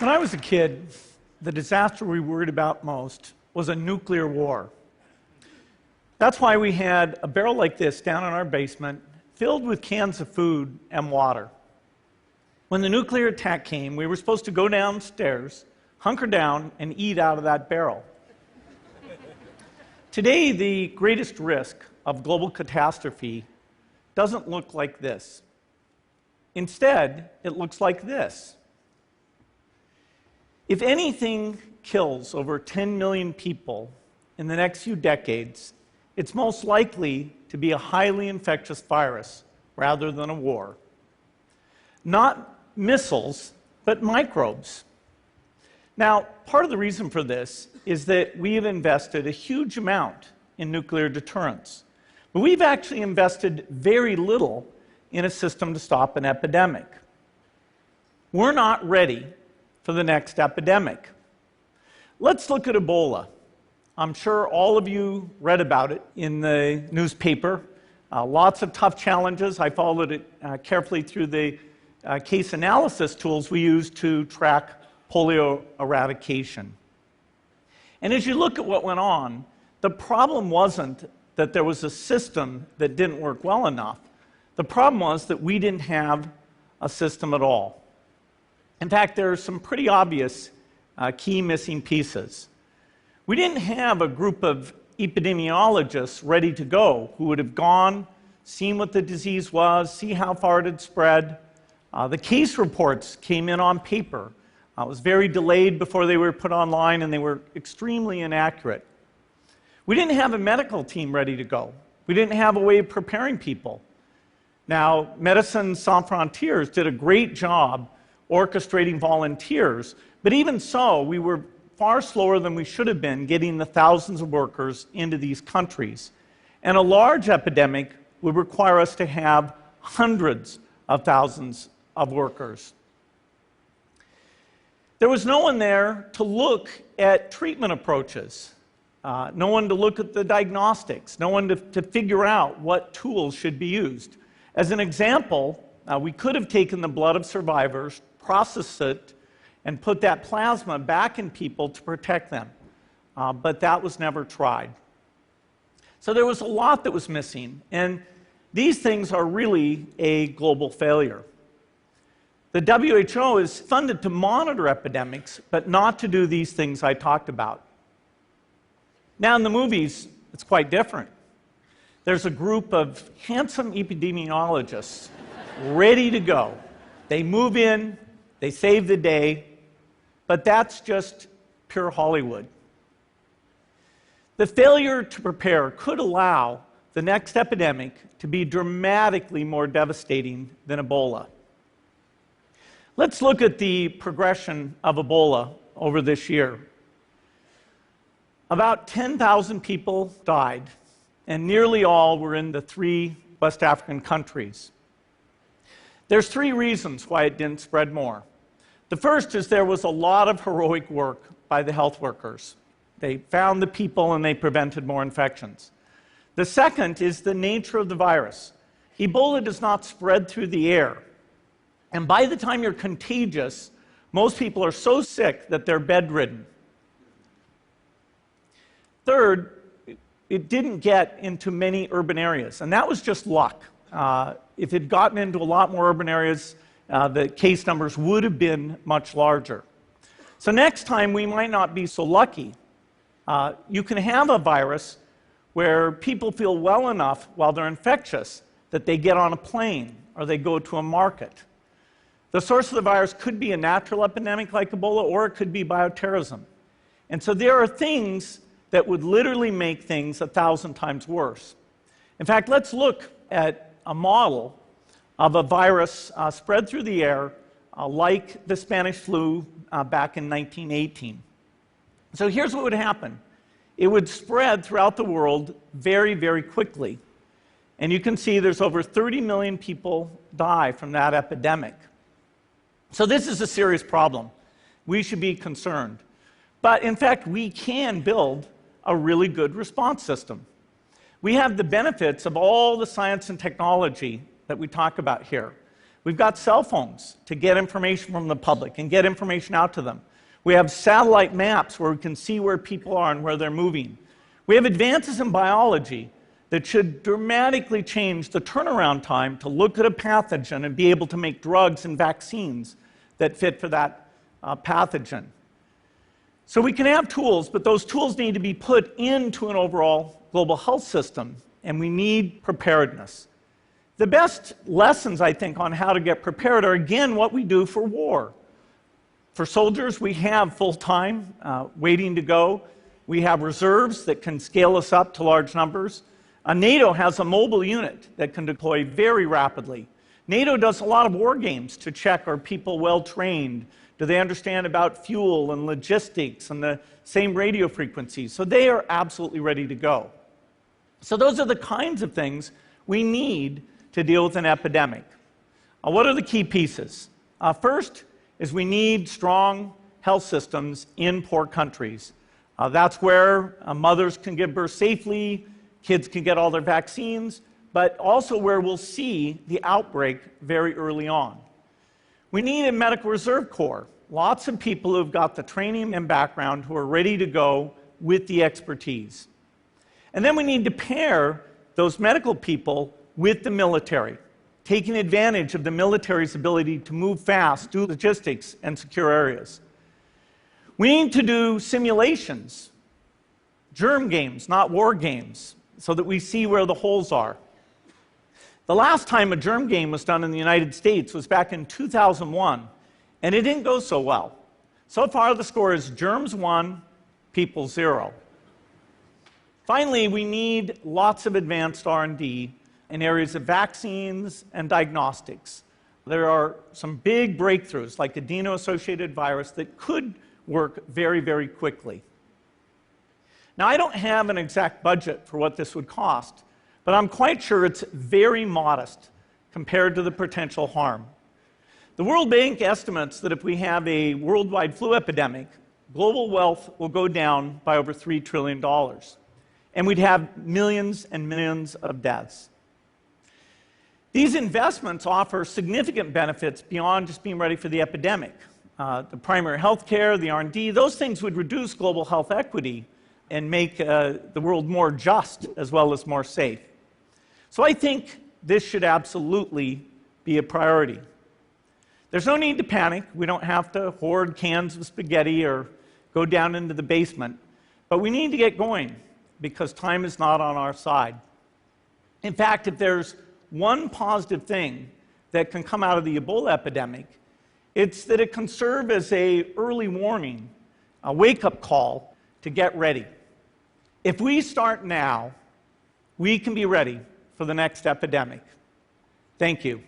When I was a kid, the disaster we worried about most was a nuclear war. That's why we had a barrel like this down in our basement, filled with cans of food and water. When the nuclear attack came, we were supposed to go downstairs, hunker down, and eat out of that barrel. Today, the greatest risk of global catastrophe doesn't look like this. Instead, it looks like this. If anything kills over 10 million people in the next few decades, it's most likely to be a highly infectious virus rather than a war. Not missiles, but microbes. Now, part of the reason for this is that we have invested a huge amount in nuclear deterrence, but we've actually invested very little in a system to stop an epidemic. We're not ready for the next epidemic. Let's look at Ebola. I'm sure all of you read about it in the newspaper. Lots of tough challenges. I followed it carefully through the case analysis tools we use to track polio eradication. And as you look at what went on, the problem wasn't that there was a system that didn't work well enough. The problem was that we didn't have a system at all. In fact, there are some pretty obvious key missing pieces. We didn't have a group of epidemiologists ready to go who would have gone, seen what the disease was, see how far it had spread. The case reports came in on paper. It was very delayed before they were put online, and they were extremely inaccurate. We didn't have a medical team ready to go. We didn't have a way of preparing people. Now, Médecins Sans Frontières did a great job orchestrating volunteers, but even so, we were far slower than we should have been getting the thousands of workers into these countries. And a large epidemic would require us to have hundreds of thousands of workers. There was no one there to look at treatment approaches, no one to look at the diagnostics, no one to figure out what tools should be used. As an example, we could have taken the blood of survivors, processed it, and put that plasma back in people to protect them. But that was never tried. So there was a lot that was missing, and these things are really a global failure. The WHO is funded to monitor epidemics, but not to do these things I talked about. Now in the movies, it's quite different. There's a group of handsome epidemiologists ready to go. They move in, they save the day, but that's just pure Hollywood. The failure to prepare could allow the next epidemic to be dramatically more devastating than Ebola. Let's look at the progression of Ebola over this year. About 10,000 people died, and nearly all were in the 3 West African countries. There's 3 reasons why it didn't spread more. The first is there was a lot of heroic work by the health workers. They found the people and they prevented more infections. The second is the nature of the virus. Ebola does not spread through the air. And by the time you're contagious, most people are so sick that they're bedridden. Third, it didn't get into many urban areas, and that was just luck. If it had gotten into a lot more urban areas, the case numbers would have been much larger. So next time, we might not be so lucky. You can have a virus where people feel well enough while they're infectious that they get on a plane or they go to a market. The source of the virus could be a natural epidemic like Ebola, or it could be bioterrorism. And so there are things that would literally make things 1,000 times worse. In fact, let's look at a model of a virus spread through the air like the Spanish flu back in 1918. So here's what would happen. It would spread throughout the world very, very quickly. And you can see there's over 30 million people die from that epidemic. So this is a serious problem. We should be concerned. But in fact, we can build a really good response system. We have the benefits of all the science and technology that we talk about here. We've got cell phones to get information from the public and get information out to them. We have satellite maps where we can see where people are and where they're moving. We have advances in biology that should dramatically change the turnaround time to look at a pathogen and be able to make drugs and vaccines that fit for that pathogen. So we can have tools, but those tools need to be put into an overall global health system, and we need preparedness. The best lessons, I think, on how to get prepared are, again, what we do for war. For soldiers, we have full-time waiting to go. We have reserves that can scale us up to large numbers. NATO has a mobile unit that can deploy very rapidly. NATO does a lot of war games to check, are people well-trained? Do they understand about fuel and logistics and the same radio frequencies? So they are absolutely ready to go. So those are the kinds of things we need to deal with an epidemic. What are the key pieces? First is we need strong health systems in poor countries. That's where mothers can give birth safely, kids can get all their vaccines, but also where we'll see the outbreak very early on. We need a medical reserve corps. Lots of people who've got the training and background who are ready to go with the expertise. And then we need to pair those medical people with the military, taking advantage of the military's ability to move fast, do logistics, and secure areas. We need to do simulations, germ games, not war games, so that we see where the holes are. The last time a germ game was done in the United States was back in 2001, and it didn't go so well. So far, the score is germs 1, people 0. Finally, we need lots of advanced R&D in areas of vaccines and diagnostics. There are some big breakthroughs, like adeno-associated virus, that could work very, very quickly. Now, I don't have an exact budget for what this would cost, but I'm quite sure it's very modest compared to the potential harm. The World Bank estimates that if we have a worldwide flu epidemic, global wealth will go down by over $3 trillion, and we'd have millions and millions of deaths. These investments offer significant benefits beyond just being ready for the epidemic. The primary health care, the R&D, those things would reduce global health equity and make the world more just as well as more safe. So I think this should absolutely be a priority. There's no need to panic. We don't have to hoard cans of spaghetti or go down into the basement. But we need to get going because time is not on our side. In fact, if there's one positive thing that can come out of the Ebola epidemic, it's that it can serve as an early warning, a wake-up call to get ready. If we start now, we can be ready for the next epidemic. Thank you.